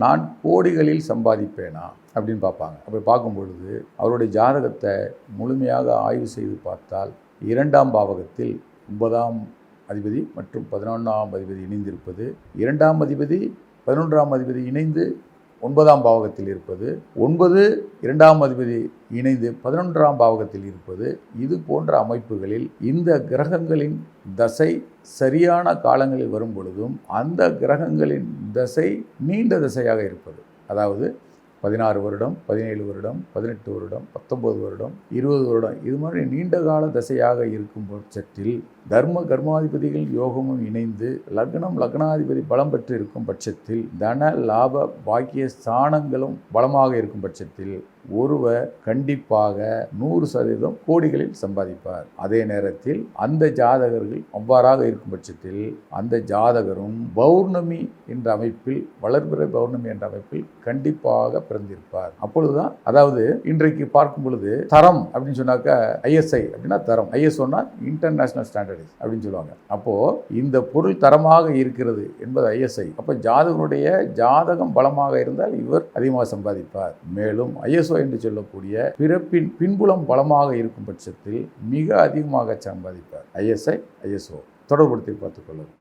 நான் கோடிகளில் சம்பாதிப்பேனா அப்படின்னு பார்ப்பாங்க. அப்படி பார்க்கும் பொழுது அவருடைய ஜாதகத்தை முழுமையாக ஆய்வு செய்து பார்த்தால் 2ஆம் பாவகத்தில் 9ஆம் அதிபதி மற்றும் 11ஆம் அதிபதி இணைந்திருப்பது, 2ஆம் அதிபதி 11ஆம் அதிபதி இணைந்து 9ஆம் பாவகத்தில் இருப்பது, 9 2ஆம் அதிபதி இணைந்து 11ஆம் பாவகத்தில் இருப்பது, இது போன்ற அமைப்புகளில் இந்த கிரகங்களின் தசை சரியான காலங்களில் வரும் பொழுதும் அந்த கிரகங்களின் தசை நீண்ட தசையாக இருப்பது, அதாவது 16 வருடம், 17 வருடம், 18 வருடம், 19 வருடம், 20 வருடம், இது மாதிரி நீண்ட கால தசையாக இருக்கும் பட்சத்தில் தர்ம கர்மாதிபதிகள் யோகமும் இணைந்து லக்னாதிபதி பலம் பெற்று இருக்கும் பட்சத்தில் தன லாப பாக்கிய ஸ்தானங்களும் பலமாக இருக்கும் பட்சத்தில் ஒருவர் கண்டிப்பாக 100% கோடிகளில் சம்பாதிப்பார். அதே நேரத்தில் அந்த ஜாதகர்கள் அவ்வாறாக இருக்கும் பட்சத்தில் அந்த ஜாதகரும் பௌர்ணமி என்ற அமைப்பில், வளர்பிறை பௌர்ணமி என்ற அமைப்பில் கண்டிப்பாக பிறந்திருப்பார். அப்பொழுதுதான், அதாவது இன்றைக்கு பார்க்கும் பொழுது தரம் அப்படின்னு சொன்னாக்க ISI அப்படின்னா தரம், ISOன்னா இன்டர்நேஷனல் ஸ்டாண்டர்டைஸ் அப்படின்னு சொல்லுவாங்க. அப்போ இந்த பொருள் தரமாக இருக்கிறது என்பது ISI. அப்போ ஜாதகனுடைய ஜாதகம் பலமாக இருந்தால் இவர் அதிகமாக சம்பாதிப்பார். மேலும் ISO என்று சொல்லக்கூடிய பிறப்பின் பின்புலம் பலமாக இருக்கும் பட்சத்தில் மிக அதிகமாக சம்பாதிப்பார். ISI, ISO தொடர்புபடுத்தி பார்த்துக் கொள்ளும்.